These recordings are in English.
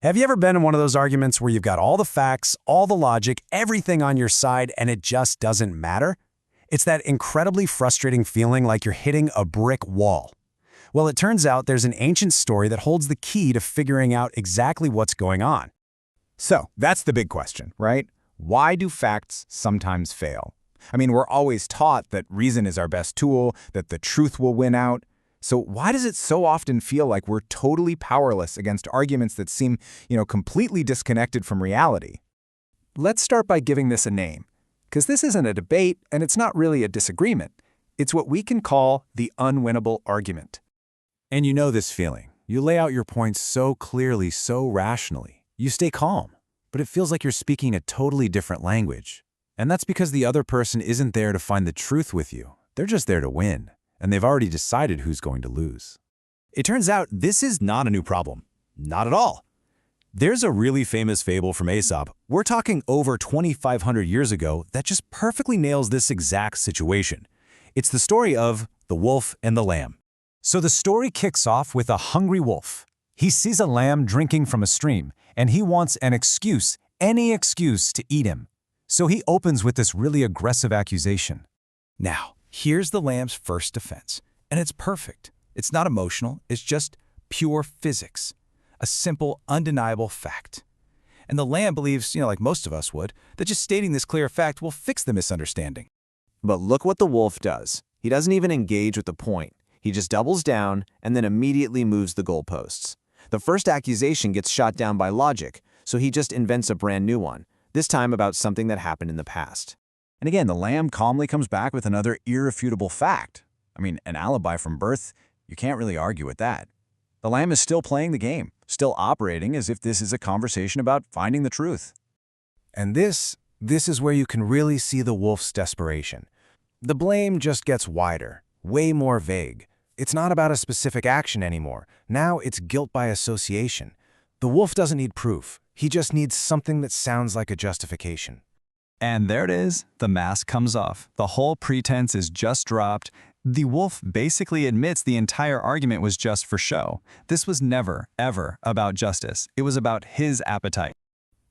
Have you ever been in one of those arguments where you've got all the facts, all the logic, everything on your side, and it just doesn't matter? It's that incredibly frustrating feeling like you're hitting a brick wall. Well, it turns out there's an ancient story that holds the key to figuring out exactly what's going on. So, that's the big question, right? Why do facts sometimes fail? I mean, we're always taught that reason is our best tool, that the truth will win out. So why does it so often feel like we're totally powerless against arguments that seem, completely disconnected from reality? Let's start by giving this a name, because this isn't a debate and it's not really a disagreement. It's what we can call the unwinnable argument. And you know this feeling. You lay out your points so clearly, so rationally. You stay calm, but it feels like you're speaking a totally different language. And that's because the other person isn't there to find the truth with you. They're just there to win. And they've already decided who's going to lose. It turns out this is not a new problem. Not at all. There's a really famous fable from Aesop, we're talking over 2,500 years ago, that just perfectly nails this exact situation. It's the story of the wolf and the lamb. So the story kicks off with a hungry wolf. He sees a lamb drinking from a stream, and he wants an excuse, any excuse, to eat him. So he opens with this really aggressive accusation. Now, here's the lamb's first defense, and it's perfect. It's not emotional, it's just pure physics. A simple, undeniable fact. And the lamb believes, like most of us would, that just stating this clear fact will fix the misunderstanding. But look what the wolf does. He doesn't even engage with the point. He just doubles down and then immediately moves the goalposts. The first accusation gets shot down by logic, so he just invents a brand new one, this time about something that happened in the past. And again, the lamb calmly comes back with another irrefutable fact. I mean, an alibi from birth, you can't really argue with that. The lamb is still playing the game, still operating as if this is a conversation about finding the truth. And this is where you can really see the wolf's desperation. The blame just gets wider, way more vague. It's not about a specific action anymore. Now it's guilt by association. The wolf doesn't need proof. He just needs something that sounds like a justification. And there it is. The mask comes off. The whole pretense is just dropped. The wolf basically admits the entire argument was just for show. This was never, ever about justice. It was about his appetite.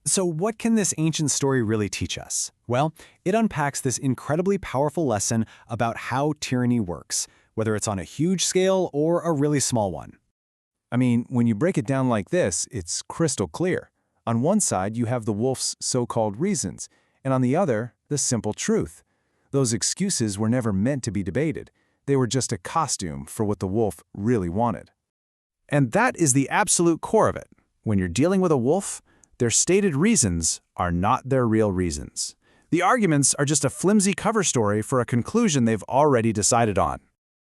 So what can this ancient story really teach us? Well, it unpacks this incredibly powerful lesson about how tyranny works, whether it's on a huge scale or a really small one. I mean, when you break it down like this, it's crystal clear. On one side, you have the wolf's so-called reasons, and on the other, the simple truth. Those excuses were never meant to be debated. They were just a costume for what the wolf really wanted. And that is the absolute core of it. When you're dealing with a wolf, their stated reasons are not their real reasons. The arguments are just a flimsy cover story for a conclusion they've already decided on.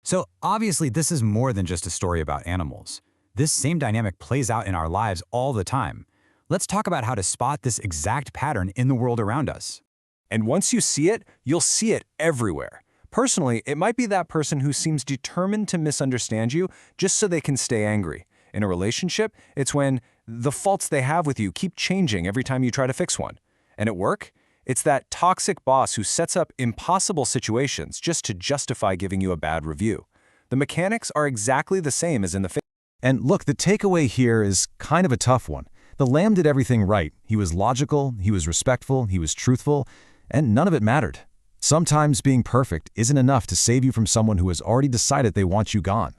So obviously this is more than just a story about animals. This same dynamic plays out in our lives all the time. Let's talk about how to spot this exact pattern in the world around us. And once you see it, you'll see it everywhere. Personally, it might be that person who seems determined to misunderstand you just so they can stay angry. In a relationship, it's when the faults they have with you keep changing every time you try to fix one. And at work, it's that toxic boss who sets up impossible situations just to justify giving you a bad review. The mechanics are exactly the same as in the And look, the takeaway here is kind of a tough one. The lamb did everything right. He was logical, he was respectful, he was truthful, and none of it mattered. Sometimes being perfect isn't enough to save you from someone who has already decided they want you gone.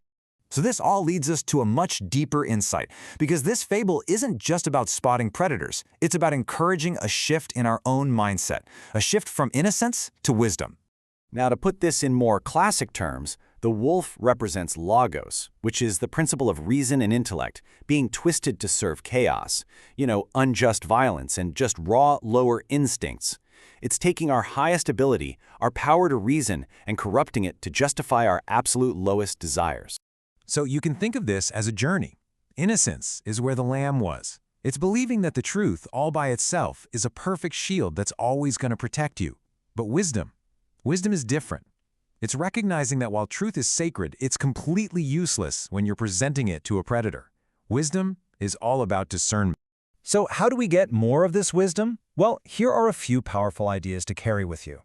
So this all leads us to a much deeper insight, because this fable isn't just about spotting predators. It's about encouraging a shift in our own mindset, a shift from innocence to wisdom. Now, to put this in more classic terms, the wolf represents logos, which is the principle of reason and intellect, being twisted to serve chaos, unjust violence and just raw lower instincts. It's taking our highest ability, our power to reason, and corrupting it to justify our absolute lowest desires. So you can think of this as a journey. Innocence is where the lamb was. It's believing that the truth all by itself is a perfect shield that's always going to protect you. But wisdom is different. It's recognizing that while truth is sacred, it's completely useless when you're presenting it to a predator. Wisdom is all about discernment. So how do we get more of this wisdom? Well, here are a few powerful ideas to carry with you.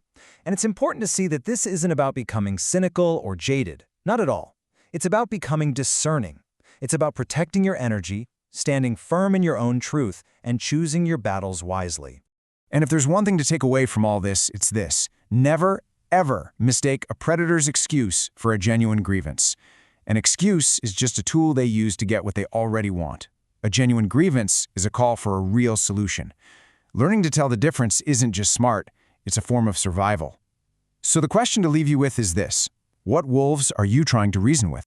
And it's important to see that this isn't about becoming cynical or jaded. Not at all. It's about becoming discerning. It's about protecting your energy, standing firm in your own truth and choosing your battles wisely. And if there's one thing to take away from all this, it's this. Never, ever mistake a predator's excuse for a genuine grievance. An excuse is just a tool they use to get what they already want. A genuine grievance is a call for a real solution. Learning to tell the difference isn't just smart, it's a form of survival. So the question to leave you with is this: what wolves are you trying to reason with?